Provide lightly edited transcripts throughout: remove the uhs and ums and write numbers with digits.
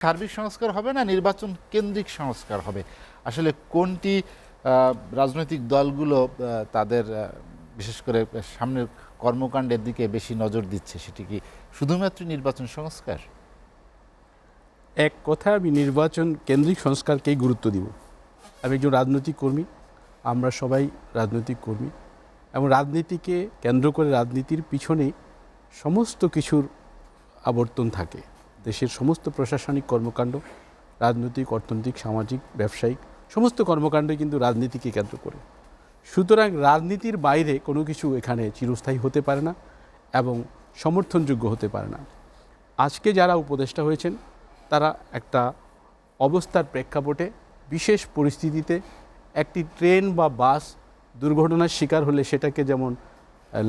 সার্বিক সংস্কার হবে না নির্বাচন কেন্দ্রিক সংস্কার হবে? আসলে কোনটি রাজনৈতিক দলগুলো তাদের বিশেষ করে সামনের কর্মকাণ্ডের দিকে বেশি নজর দিচ্ছে, সেটি কি শুধুমাত্র নির্বাচন সংস্কার? এক কথা আমি নির্বাচন কেন্দ্রিক সংস্কারকেই গুরুত্ব দিব। আমি একজন রাজনৈতিক কর্মী, আমরা সবাই রাজনৈতিক কর্মী এবং রাজনীতিকে কেন্দ্র করে রাজনীতির পিছনেই সমস্ত কিছুর আবর্তন থাকে। দেশের সমস্ত প্রশাসনিক কর্মকাণ্ড, রাজনৈতিক, অর্থনৈতিক, সামাজিক, ব্যবসায়িক সমস্ত কর্মকাণ্ডই কিন্তু রাজনীতিকে কেন্দ্র করে। সুতরাং রাজনীতির বাইরে কোনো কিছু এখানে চিরস্থায়ী হতে পারে না এবং সমর্থনযোগ্য হতে পারে না। আজকে যারা উপদেষ্টা হয়েছেন তারা একটা অবস্থার প্রেক্ষাপটে বিশেষ পরিস্থিতিতে একটি ট্রেন বা বাস দুর্ঘটনার শিকার হলে সেটাকে যেমন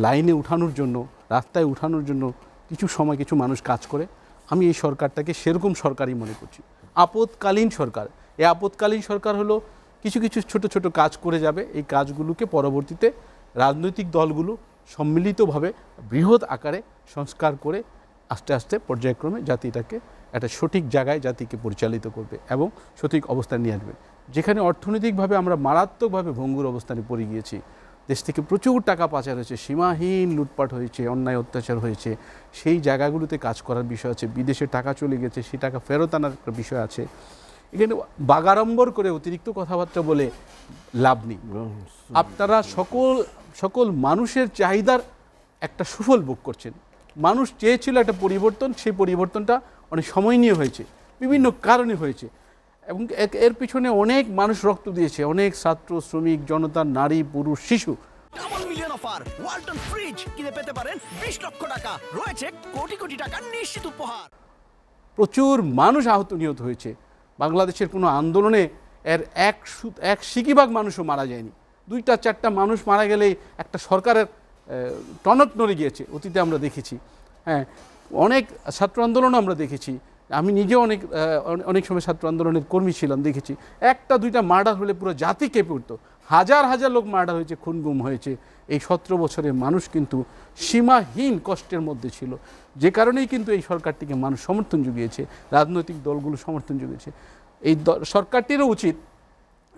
লাইনে উঠানোর জন্য, রাস্তায় উঠানোর জন্য কিছু সময় কিছু মানুষ কাজ করে, আমি এই সরকারটাকে সেরকম সরকারই মনে করছি। আপৎকালীন সরকার। এই আপৎকালীন সরকার হলো কিছু কিছু ছোট ছোট কাজ করে যাবে, এই কাজগুলোকে পরবর্তীতে রাজনৈতিক দলগুলো সম্মিলিতভাবে বৃহৎ আকারে সংস্কার করে আস্তে আস্তে পর্যায়ক্রমে জাতিটাকে একটা সঠিক জায়গায় জাতিকে পরিচালিত করবে এবং সঠিক অবস্থান নিয়ে আসবে। যেখানে অর্থনৈতিকভাবে আমরা মারাত্মকভাবে ভঙ্গুর অবস্থানে পড়ে গিয়েছি, দেশ থেকে প্রচুর টাকা পাচার হয়েছে, সীমাহীন লুটপাট হয়েছে, অন্যায় অত্যাচার হয়েছে, সেই জায়গাগুলোতে কাজ করার বিষয় আছে। বিদেশে টাকা চলে গেছে, সেই টাকা ফেরত আনার একটা বিষয় আছে। এখানে বাগাড়ম্বর করে অতিরিক্ত কথাবার্তা বলে লাভ নেই। আপনারা সকল মানুষের চাহিদার একটা সুফল ভোগ করছেন। মানুষ চেয়েছিল একটা পরিবর্তন, সেই পরিবর্তনটা অনেক সময় নিয়ে হয়েছে, বিভিন্ন কারণে হয়েছে এবং এর পিছনে অনেক মানুষ রক্ত দিয়েছে, অনেক ছাত্র, শ্রমিক, জনতা, নারী, পুরুষ, শিশু। Double million offer, Walton fridge কিনে পেতে পারেন 20 লক্ষ টাকা, রয়েছে কোটি কোটি টাকার নিশ্চিত উপহার। প্রচুর মানুষ আহত নিহত হয়েছে। বাংলাদেশের কোনো আন্দোলনে এর এক সিকিভাগ মানুষও মারা যায়নি। 2-4টা মানুষ মারা গেলেই একটা সরকারের টনক নড়ে গিয়েছে, অতীতে আমরা দেখেছি। হ্যাঁ, অনেক ছাত্র আন্দোলনও আমরা দেখেছি। আমি নিজেও অনেক সময় ছাত্র আন্দোলনের কর্মী ছিলাম, দেখেছি 1-2টা মার্ডার হলে পুরো জাতি কেঁপে উঠত। হাজার হাজার লোক মার্ডার হয়েছে, খুন গুম হয়েছে। এই 17 বছরের মানুষ কিন্তু সীমাহীন কষ্টের মধ্যে ছিল, যে কারণেই কিন্তু এই সরকারটিকে মানুষ সমর্থন জুগিয়েছে, রাজনৈতিক দলগুলো সমর্থন জুগিয়েছে। এই সরকারটিরও উচিত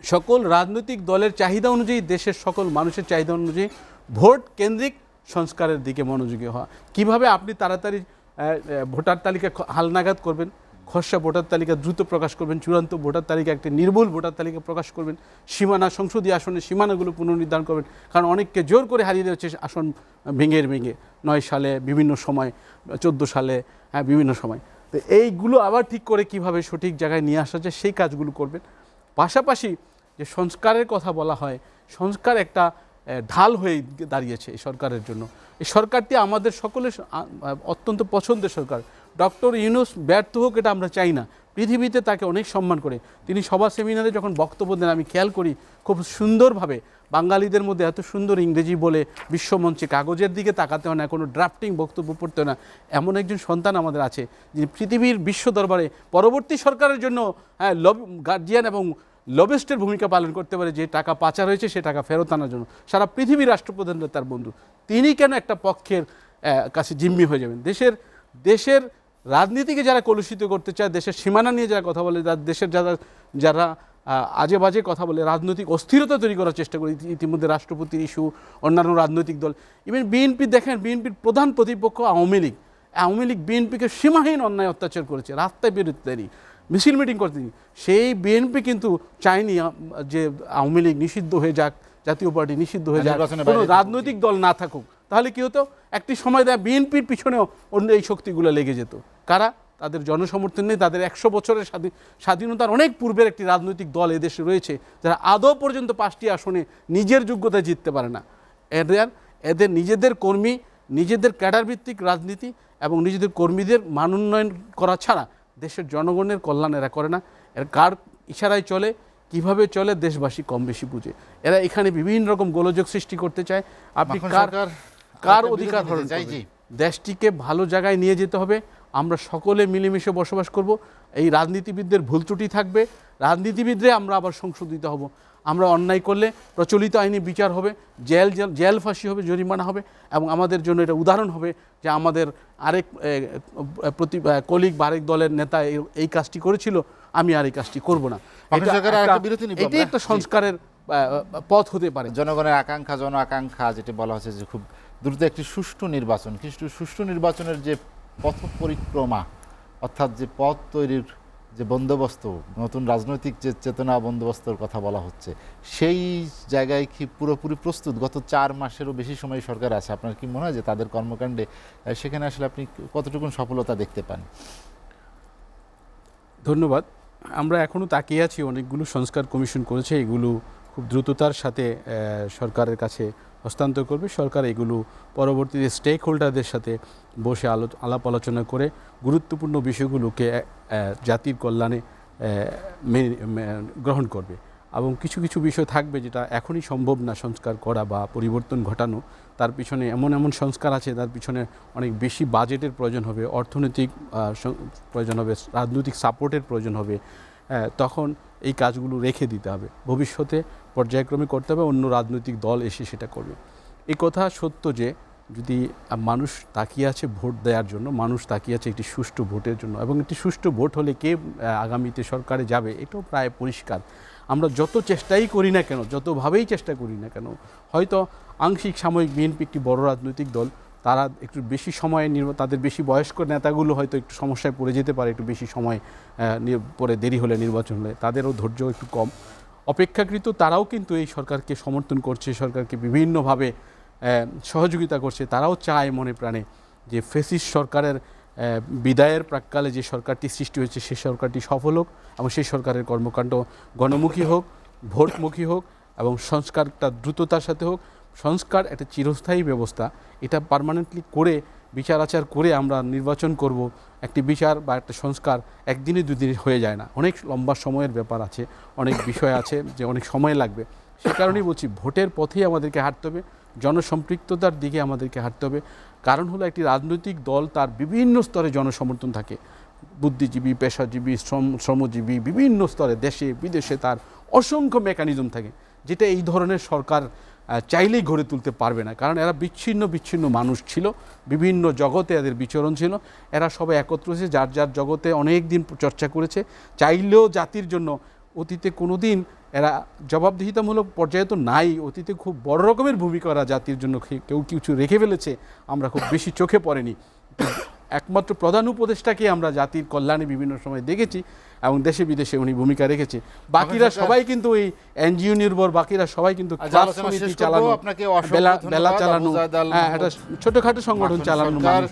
সকল রাজনৈতিক দলের চাহিদা অনুযায়ী, দেশের সকল মানুষের চাহিদা অনুযায়ী ভোট কেন্দ্রিক সংস্কারের দিকে মনোযোগী হওয়া। কিভাবে আপনি তাড়াতাড়ি ভোটার তালিকা হালনাগাদ করবেন, খসড়া ভোটার তালিকা দ্রুত প্রকাশ করবেন, চূড়ান্ত ভোটার তালিকা একটা নির্ভুল ভোটার তালিকা প্রকাশ করবেন, সীমানা, সংসদীয় আসনের সীমানাগুলো পুনর্নির্ধারণ করবেন। কারণ অনেককে জোর করে হারিয়ে দেওয়া হচ্ছে আসন ভেঙে 9 সালে, বিভিন্ন সময় 14 সালে, হ্যাঁ বিভিন্ন সময়। তো এইগুলো আবার ঠিক করে কিভাবে সঠিক জায়গায় নিয়ে আসা যায় সেই কাজগুলো করবেন। পাশাপাশি যে সংস্কারের কথা বলা হয়, সংস্কার একটা ঢাল হয়ে দাঁড়িয়েছে এই সরকারের জন্য। এই সরকারটি আমাদের সকলের অত্যন্ত পছন্দের সরকার। ডক্টর ইউনূস ব্যর্থ হোক এটা আমরা চাই না। পৃথিবীতে তাকে অনেক সম্মান করে। তিনি সভা সেমিনারে যখন বক্তব্য দেন, আমি খেয়াল করি খুব সুন্দরভাবে, বাঙালিদের মধ্যে এত সুন্দর ইংরেজি বলে বিশ্বমঞ্চে কাগজের দিকে তাকাতে হয় না, কোনো ড্রাফটিং বক্তব্য পড়তে হয় না। এমন একজন সন্তান আমাদের আছে যিনি পৃথিবীর বিশ্ব দরবারে পরবর্তী সরকারের জন্য গার্জিয়ান এবং লবিস্টের ভূমিকা পালন করতে পারে। যে টাকা পাচার হয়েছে সে টাকা ফেরত আনার জন্য সারা পৃথিবীর রাষ্ট্রপ্রধানরা তার বন্ধু। তিনি কেন একটা পক্ষের কাছে জিম্মি হয়ে যাবেন? দেশের রাজনীতিকে যারা কলুষিত করতে চায়, দেশের সীমানা নিয়ে যারা কথা বলে, দেশের যারা আজে বাজে কথা বলে, রাজনৈতিক অস্থিরতা তৈরি করার চেষ্টা করে, ইতিমধ্যে রাষ্ট্রপতির ইস্যু, অন্যান্য রাজনৈতিক দল, ইভেন বিএনপি দেখেন, বিএনপির প্রধান প্রতিপক্ষ আওয়ামী লীগ বিএনপিকে সীমাহীন অন্যায় অত্যাচার করেছে, রাস্তায় বেরোতে দেয়নি, মিছিল মিটিং করতে দিই। সেই বিএনপি কিন্তু চায়নি যে আওয়ামী লীগ নিষিদ্ধ হয়ে যাক, জাতীয় পার্টি নিষিদ্ধ হয়ে যাক, কোনো রাজনৈতিক দল না থাকুক। তাহলে কি হতো? একটি সময় দেয় বিএনপির পিছনেও অন্য এই শক্তিগুলো লেগে যেত। কারা? তাদের জনসমর্থন নেই। তাদের 100 বছরের স্বাধীনতার অনেক পূর্বের একটি রাজনৈতিক দল এদেশে রয়েছে যারা আদৌ পর্যন্ত 5টি আসনে নিজের যোগ্যতায় জিততে পারে না। এদের নিজেদের কর্মী, নিজেদের ক্যাডার ভিত্তিক রাজনীতি এবং নিজেদের কর্মীদের মানোন্নয়ন করা ছাড়া দেশের জনগণের কল্যাণ এরা করে না। এরা কার ইশারায় চলে, কিভাবে চলে, দেশবাসী কম বেশি বুঝে। এরা এখানে বিভিন্ন রকম গোলযোগ সৃষ্টি করতে চায়। আপনি কার অধিকার হরণ করবেন? দেশটিকে ভালো জায়গায় নিয়ে যেতে হবে। আমরা সকলে মিলেমিশে বসবাস করব। এই রাজনীতিবিদদের ভুল ত্রুটি থাকবে, রাজনীতিবিদরে আমরা আবার সংশোধিত হব। আমরা অন্যায় করলে প্রচলিত আইনে বিচার হবে, জেল ফাঁসি হবে, জরিমানা হবে, এবং আমাদের জন্য এটা উদাহরণ হবে যে আমাদের আরেক কলিগ বা আরেক দলের নেতা এই কাজটি করেছিল, আমি আর এই কাজটি করব না। এটি একটা সংস্কারের পথ হতে পারে। জনগণের আকাঙ্ক্ষা, জন আকাঙ্ক্ষা যেটা বলা হচ্ছে যে খুব দ্রুত একটি সুষ্ঠু নির্বাচন, কিন্তু সুষ্ঠু নির্বাচনের যে পথ পরিক্রমা, অর্থাৎ যে পথ তৈরির যে বন্দোবস্ত, নতুন রাজনৈতিক যে চেতনা বন্দোবস্তের কথা বলা হচ্ছে, সেই জায়গায় কি পুরোপুরি প্রস্তুত? গত 4 মাসেরও বেশি সময় সরকার আছে, আপনার কি মনে হয় যে তাদের কর্মকাণ্ডে সেখানে আসলে আপনি কতটুকু সফলতা দেখতে পান? ধন্যবাদ। আমরা এখনও তাকিয়ে আছি, অনেকগুলো সংস্কার কমিশন করেছে, এগুলো খুব দ্রুততার সাথে সরকারের কাছে হস্তান্তর করবে। সরকার এগুলো পরবর্তীতে স্টেক হোল্ডারদের সাথে বসে আলাপ আলোচনা করে গুরুত্বপূর্ণ বিষয়গুলোকে জাতির কল্যাণে গ্রহণ করবে। এবং কিছু কিছু বিষয় থাকবে যেটা এখনই সম্ভব না সংস্কার করা বা পরিবর্তন ঘটানো, তার পিছনে এমন সংস্কার আছে, তার পিছনে অনেক বেশি বাজেটের প্রয়োজন হবে, অর্থনৈতিক প্রয়োজন হবে, রাজনৈতিক সাপোর্টের প্রয়োজন হবে। তখন এই কাজগুলো রেখে দিতে হবে, ভবিষ্যতে পর্যায়ক্রমে করতে হবে, অন্য রাজনৈতিক দল এসে সেটা করবে। এই কথা সত্য যে যদি মানুষ তাকিয়ে আছে ভোট দেওয়ার জন্য, মানুষ তাকিয়ে আছে একটি সুষ্ঠু ভোটের জন্য, এবং একটি সুষ্ঠু ভোট হলে কে আগামীতে সরকারে যাবে এটাও প্রায় পরিষ্কার। আমরা যত চেষ্টাই করি না কেন, যতভাবেই চেষ্টা করি না কেন, হয়তো আংশিক সাময়িক বিএনপি একটি বড় রাজনৈতিক দল, তারা একটু বেশি সময় তাদের বেশি বয়স্ক নেতাগুলো হয়তো একটু সমস্যায় পড়ে যেতে পারে, একটু বেশি সময় পরে দেরি হলে, নির্বাচন হলে তাদেরও ধৈর্য একটু কম। অপেক্ষাকৃত তারাও কিন্তু এই সরকারকে সমর্থন করছে, সরকারকে বিভিন্নভাবে সহযোগিতা করছে। তারাও চায় মনে প্রাণে যে ফ্যাসিস্ট সরকারের বিদায়ের প্রাক্কালে যে সরকারটি সৃষ্টি হয়েছে সেই সরকারটি সফল হোক, এবং সেই সরকারের কর্মকাণ্ড গণমুখী হোক, ভোটমুখী হোক, এবং সংস্কারটা দ্রুততার সাথে হোক। সংস্কার একটা চিরস্থায়ী ব্যবস্থা, এটা পার্মানেন্টলি করে বিচার আচার করে আমরা নির্বাচন করব। একটি বিচার বা একটা সংস্কার একদিনে দুদিনে হয়ে যায় না, অনেক লম্বা সময়ের ব্যাপার আছে, অনেক বিষয় আছে যে অনেক সময় লাগবে। সে কারণেই বলছি ভোটের পথেই আমাদেরকে হাঁটতে হবে, জনসম্পৃক্ততার দিকে আমাদেরকে হাঁটতে হবে। কারণ হলো একটি রাজনৈতিক দল তার বিভিন্ন স্তরে জনসমর্থন থাকে, বুদ্ধিজীবী, পেশাজীবী, শ্রমজীবী, বিভিন্ন স্তরে দেশে বিদেশে তার অসংখ্য মেকানিজম থাকে, যেটা এই ধরনের সরকার চাইলেই গড়ে তুলতে পারবে না। কারণ এরা বিচ্ছিন্ন মানুষ ছিল, বিভিন্ন জগতে এদের বিচরণ ছিল, এরা সবাই একত্র হয়েছে, যার যার জগতে অনেক দিন চর্চা করেছে। চাইলেও জাতির জন্য অতীতে কোনো দিন এরা জবাবদিহিতামূলক পর্যায়ে তো নাই, অতীতে খুব বড় রকমের ভূমিকা এরা জাতির জন্য কেউ কিছু রেখে ফেলেছে, আমরা খুব বেশি চোখে পড়েনি। একমাত্র প্রধান উপদেষ্টাকে আমরা জাতির কল্যাণে বিভিন্ন সময় দেখেছি, এবং দেশে বিদেশে উনি ভূমিকা রেখেছে। বাকিরা সবাই কিন্তু এই এনজিও নির্ভর, বাকিরা সবাই কিন্তু চালানো, বেলা চালানো, একটা ছোটখাটো সংগঠন চালানো মানুষ।